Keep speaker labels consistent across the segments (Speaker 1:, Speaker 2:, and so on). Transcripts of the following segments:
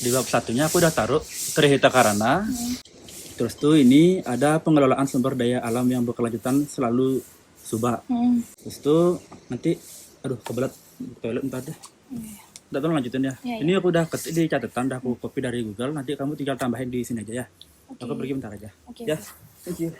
Speaker 1: Di bab satunya aku udah taruh Trihita Karana. Terus tuh ini ada pengelolaan sumber daya alam yang berkelanjutan selalu Subak. Terus tuh nanti, aduh kebelat toilet ntar deh. Udah tolong lanjutin ya. Ini aku udah ketik di catatan, udah aku copy dari Google. Nanti kamu tinggal tambahin di sini aja ya. Aku pergi bentar aja. Ya, thank you.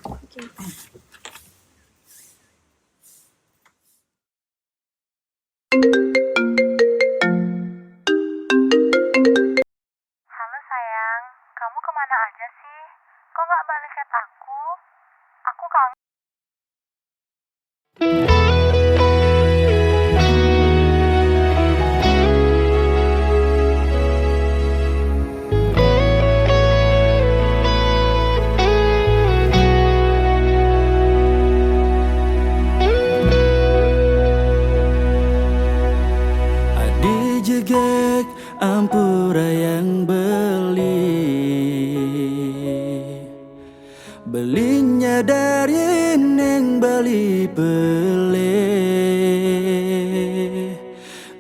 Speaker 2: Halo sayang, kamu kemana aja sih? Kok nggak balik chat aku? Aku kangen.
Speaker 1: Adi jegek ampura yang belinya dari neng Bali pele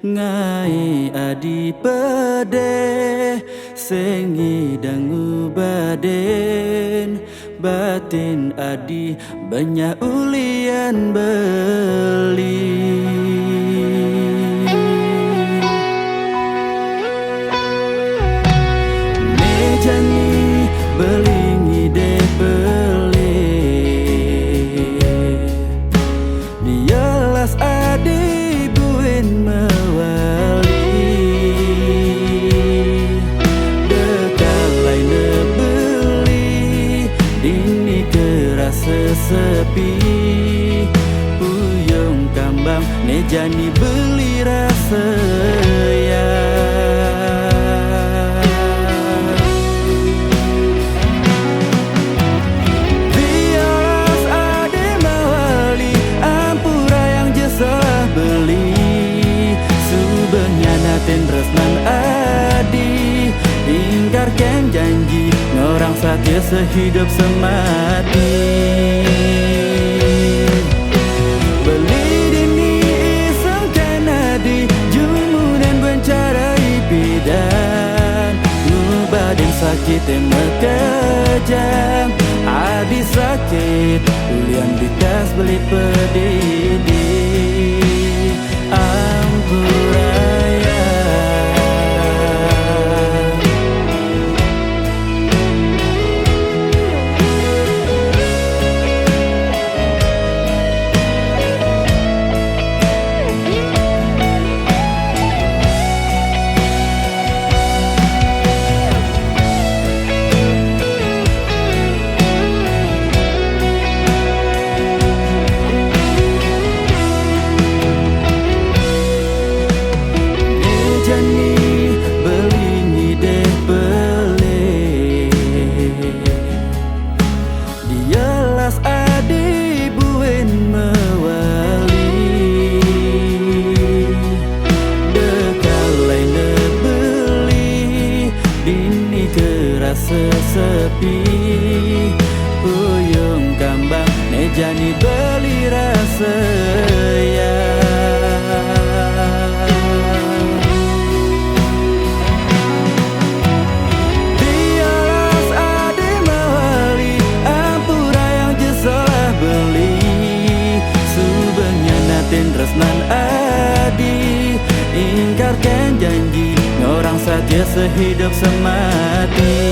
Speaker 1: ngai adi pede sengi dangu baden batin adi banyak ulian beli. Jani belingi de beli dialas adi buin mewali dekalai nebeli dini kerasa sepi puyung kambang ne jani beli rasa ya. Resnan adi ingkarkan janji orang saja sehidup semati beli dini iseng kanadi jumunan bencarai bidan ngubadin sakit yang mekejam adi sakit ulian bikas beli pedidi ampuraya. Sesepi puyung kambang nejani beli rasa ya. Biaras ade mawali ampura yang jesalah beli subengnya natin resnan adi ingkarkan janji orang saja sehidup semati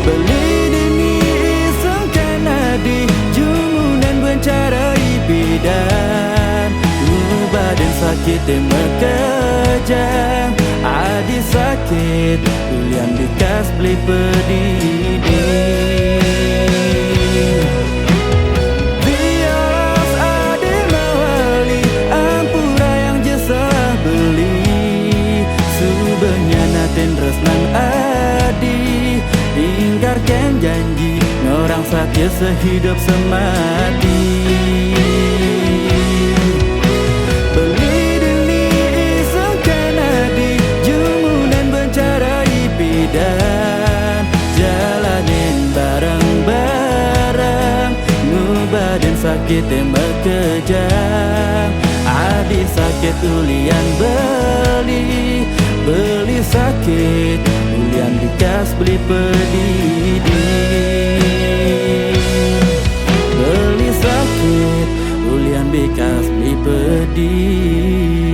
Speaker 1: beli dini iseng kanadi jumunan bencarai bidan ngubadin sakit yang mekejam adi sakit ulian bikas beli pedidi. Resnan adi ingkarkan janji orang saja sehidup semati beli dini iseng kanadi jumunan bencarai bidan jalanin bareng-bareng ngubadin sakit yang mekejam adi sakit ulian beli sakit, ulian bekas beli pedidi. Beli sakit, ulian bekas beli pedidi.